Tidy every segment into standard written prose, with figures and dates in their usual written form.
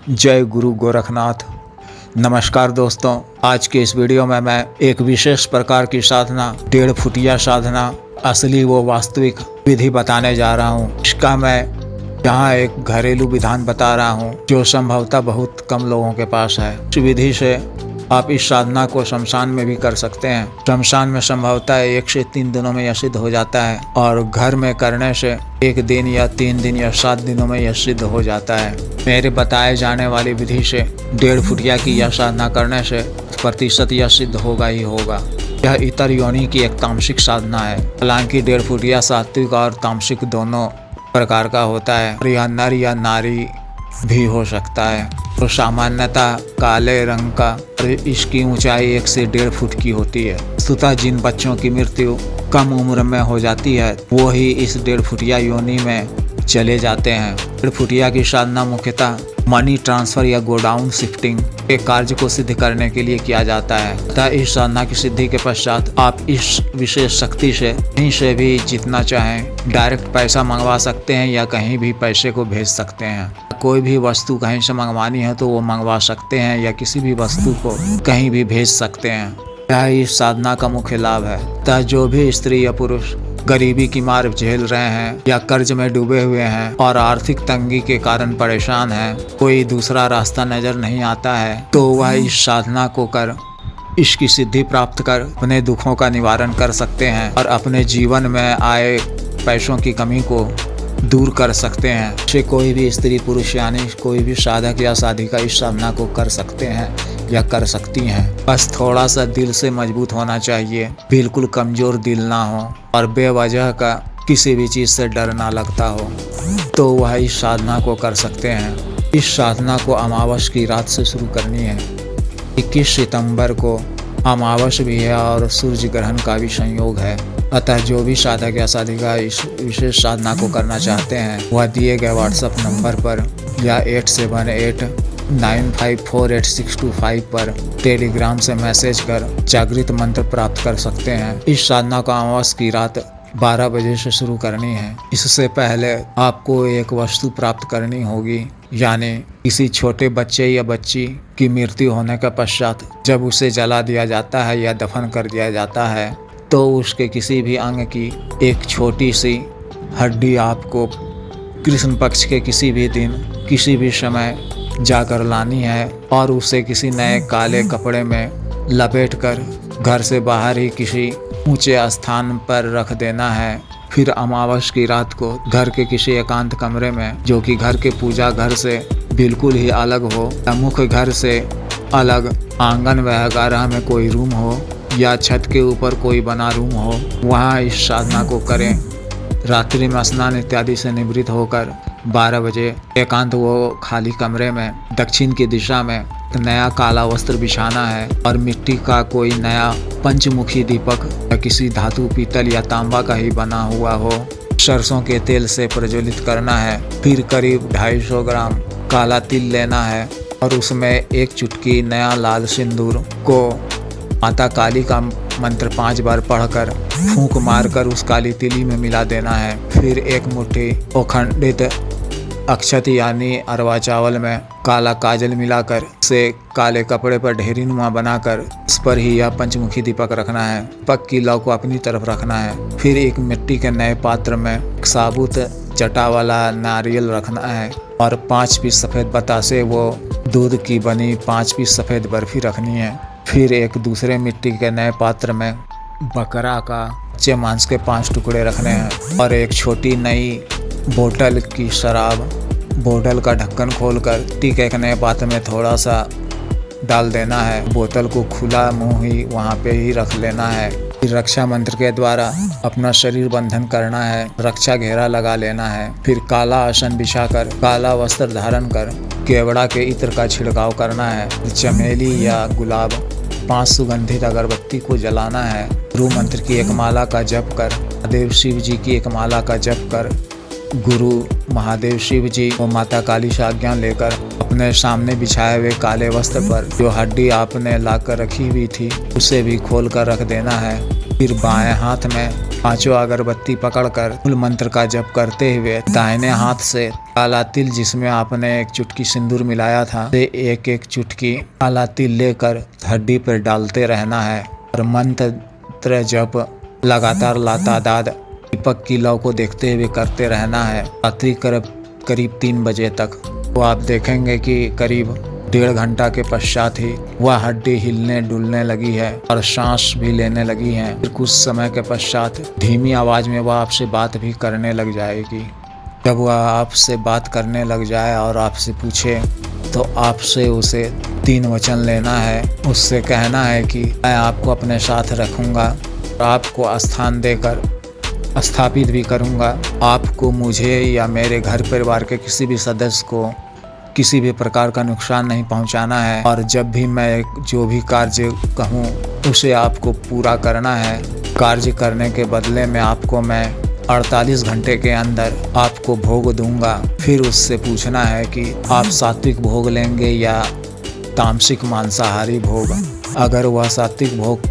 जय गुरु गोरखनाथ। नमस्कार दोस्तों, आज के इस वीडियो में मैं एक विशेष प्रकार की साधना 1.5 फुटिया साधना असली व वास्तविक विधि बताने जा रहा हूँ। इसका मैं यहाँ एक घरेलू विधान बता रहा हूँ जो संभवतः बहुत कम लोगों के पास है। इस विधि से आप इस साधना को शमशान में भी कर सकते हैं। शमशान में संभवतः 1 से 3 दिनों में यह सिद्ध हो जाता है और घर में करने से 1 दिन या 3 दिन या 7 दिनों में यह सिद्ध हो जाता है। मेरे बताए जाने वाली विधि से 1.5 फुटिया की यह साधना करने से प्रतिशत यह सिद्ध होगा ही होगा। यह इतर योनि की एक तामसिक साधना है। हालांकि 1.5 फुटिया सात्विक और तामसिक दोनों प्रकार का होता है और यह नर या नारी भी हो सकता है। तो सामान्यतः काले रंग का और इसकी ऊंचाई 1 से 1.5 फुट की होती है। वस्तुतः जिन बच्चों की मृत्यु कम उम्र में हो जाती है वो ही इस 1.5 फुटिया योनि में चले जाते हैं। 1.5 फुटिया की साधना मुख्यतः मनी ट्रांसफर या गोडाउन शिफ्टिंग के कार्य को सिद्ध करने के लिए किया जाता है। तथा इस साधना की सिद्धि के पश्चात आप इस विशेष शक्ति से कहीं से भी जितना चाहें डायरेक्ट पैसा मंगवा सकते हैं या कहीं भी पैसे को भेज सकते हैं। कोई भी वस्तु कहीं से मंगवानी है तो वो मंगवा सकते हैं या किसी भी वस्तु को कहीं भी भेज सकते हैं। यह इस साधना का मुख्य लाभ है। तथा जो भी स्त्री या पुरुष गरीबी की मार झेल रहे हैं या कर्ज में डूबे हुए हैं और आर्थिक तंगी के कारण परेशान हैं, कोई दूसरा रास्ता नजर नहीं आता है, तो वह इस साधना को कर इसकी सिद्धि प्राप्त कर अपने दुखों का निवारण कर सकते हैं और अपने जीवन में आए पैसों की कमी को दूर कर सकते हैं। से कोई भी स्त्री पुरुष यानी कोई भी साधक या साधिका इस साधना को कर सकते हैं या कर सकती हैं। बस थोड़ा सा दिल से मजबूत होना चाहिए, बिल्कुल कमजोर दिल ना हो और बेवजह का किसी भी चीज़ से डर ना लगता हो, तो वह इस साधना को कर सकते हैं। इस साधना को अमावस की रात से शुरू करनी है। 21 सितंबर को अमावस भी है और सूर्य ग्रहण का भी संयोग है। अतः जो भी साधक या साधिका इस विशेष साधना को करना चाहते हैं वह दिए गए व्हाट्सएप नंबर पर या 8789548625 पर टेलीग्राम से मैसेज कर जागृत मंत्र प्राप्त कर सकते हैं। इस साधना को अमावस की रात 12 बजे से शुरू करनी है। इससे पहले आपको एक वस्तु प्राप्त करनी होगी, यानी किसी छोटे बच्चे या बच्ची की मृत्यु होने के पश्चात जब उसे जला दिया जाता है या दफन कर दिया जाता है तो उसके किसी भी अंग की एक छोटी सी हड्डी आपको कृष्ण पक्ष के किसी भी दिन किसी भी समय जाकर लानी है और उसे किसी नए काले कपड़े में लपेटकर घर से बाहर ही किसी ऊंचे स्थान पर रख देना है। फिर अमावस की रात को घर के किसी एकांत कमरे में, जो कि घर के पूजा घर से बिल्कुल ही अलग हो या मुख्य घर से अलग आंगन वगैरह में कोई रूम हो या छत के ऊपर कोई बना रूम हो, वहाँ इस साधना को करें। रात्रि में स्नान इत्यादि से निवृत्त होकर 12 बजे एकांत वो खाली कमरे में दक्षिण की दिशा में नया काला वस्त्र बिछाना है और मिट्टी का कोई नया पंचमुखी दीपक या किसी धातु पीतल या तांबा का ही बना हुआ हो सरसों के तेल से प्रज्वलित करना है। फिर करीब 250 ग्राम काला तिल लेना है और उसमें 1 चुटकी नया लाल सिंदूर को माता काली का मंत्र 5 बार पढ़कर फूंक मारकर उस काली तिली में मिला देना है। फिर 1 मुट्ठी अखंडित अक्षत यानी अरवा चावल में काला काजल मिलाकर उसे काले कपड़े पर ढेरी नुमा बनाकर उस पर ही यह पंचमुखी दीपक रखना है। दीपक की लौ को अपनी तरफ रखना है। फिर एक मिट्टी के नए पात्र में एक साबुत जटा वाला नारियल रखना है और 5 पीस सफ़ेद बतासे वो दूध की बनी 5 पीस सफ़ेद बर्फी रखनी है। फिर एक दूसरे मिट्टी के नए पात्र में बकरा का कच्चे मांस के 5 टुकड़े रखने हैं और एक छोटी नई बोतल की शराब, बोतल का ढक्कन खोलकर ठीक एक नए पात्र में थोड़ा सा डाल देना है। बोतल को खुला मुंह ही वहाँ पे ही रख लेना है। फिर रक्षा मंत्र के द्वारा अपना शरीर बंधन करना है, रक्षा घेरा लगा लेना है। फिर काला आसन बिछाकर काला वस्त्र धारण कर केवड़ा के इत्र का छिड़काव करना है। चमेली या गुलाब 5 सुगंधित अगरबत्ती को जलाना है। गुरु मंत्र की 1 माला का जप कर, महादेव शिव जी की 1 माला का जप कर गुरु महादेव शिव जी और माता काली से आज्ञा लेकर अपने सामने बिछाए हुए काले वस्त्र पर जो हड्डी आपने लाकर रखी हुई थी उसे भी खोल कर रख देना है। फिर बाएं हाथ में पांचों अगरबत्ती पकड़कर मूल मंत्र का जप करते हुए दाहिने हाथ से काला तिल, जिसमें आपने एक चुटकी सिंदूर मिलाया था, से एक एक चुटकी काला तिल लेकर हड्डी पर डालते रहना है और मंत्र जप लगातार लातादाद दीपक की लौ को देखते हुए करते रहना है रात्रि करीब 3 बजे तक। तो आप देखेंगे कि करीब 1.5 घंटा के पश्चात ही वह हड्डी हिलने डुलने लगी है और सांस भी लेने लगी है। फिर कुछ समय के पश्चात धीमी आवाज में वह आपसे बात भी करने लग जाएगी। जब वह आपसे बात करने लग जाए और आपसे पूछे तो आपसे उसे 3 वचन लेना है। उससे कहना है कि मैं आपको अपने साथ रखूंगा और आपको स्थान देकर स्थापित भी करूंगा। आपको, मुझे या मेरे घर परिवार के किसी भी सदस्य को किसी भी प्रकार का नुकसान नहीं पहुंचाना है और जब भी मैं जो भी कार्य कहूं उसे आपको पूरा करना है। कार्य करने के बदले में आपको मैं 48 घंटे के अंदर आपको भोग दूंगा। फिर उससे पूछना है कि आप सात्विक भोग लेंगे या तामसिक मांसाहारी भोग। अगर वह सात्विक भोग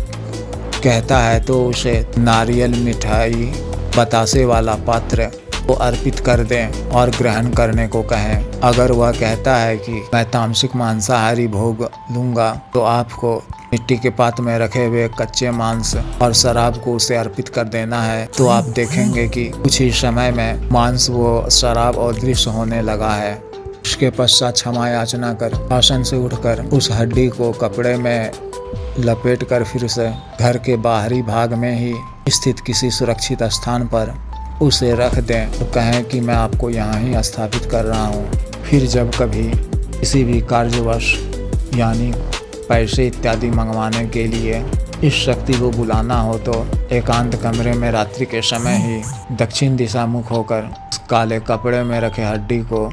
कहता है तो उसे नारियल, मिठाई, बतासे वाला पात्र को अर्पित कर दें और ग्रहण करने को कहें। अगर वह कहता है कि मैं तामसिक मांसाहारी भोग लूंगा तो आपको मिट्टी के पात्र में रखे हुए कच्चे मांस और शराब को उसे अर्पित कर देना है। तो आप देखेंगे कि कुछ ही समय में मांस, वो शराब अदृश्य होने लगा है। उसके पश्चात क्षमा याचना कर आसन से उठकर उस हड्डी को कपड़े में लपेट कर फिर से घर के बाहरी भाग में ही स्थित किसी सुरक्षित स्थान पर उसे रख दें। तो कहें कि मैं आपको यहाँ ही स्थापित कर रहा हूँ। फिर जब कभी किसी भी कार्यवश यानी पैसे इत्यादि मंगवाने के लिए इस शक्ति को बुलाना हो तो एकांत कमरे में रात्रि के समय ही दक्षिण दिशा मुख होकर उस काले कपड़े में रखे हड्डी को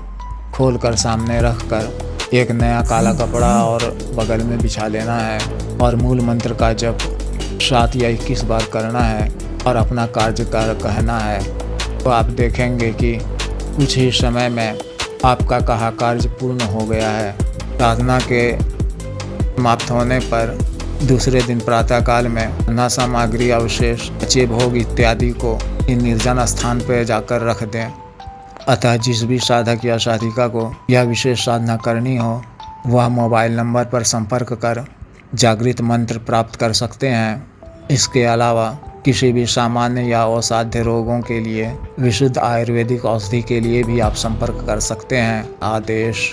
खोलकर सामने रखकर एक नया काला कपड़ा और बगल में बिछा लेना है और मूल मंत्र का जप 7 या 21 बार करना है और अपना कार्य कहना है। तो आप देखेंगे कि कुछ ही समय में आपका कहा कार्य पूर्ण हो गया है। साधना के समाप्त होने पर दूसरे दिन प्रातःकाल में अन्ना सामग्री, अवशेष, बचे भोग इत्यादि को इन निर्जन स्थान पर जाकर रख दें। अतः जिस भी साधक या साधिका को यह विशेष साधना करनी हो वह मोबाइल नंबर पर संपर्क कर जागृत मंत्र प्राप्त कर सकते हैं। इसके अलावा किसी भी सामान्य या असाध्य रोगों के लिए विशुद्ध आयुर्वेदिक औषधि के लिए भी आप संपर्क कर सकते हैं। आदेश।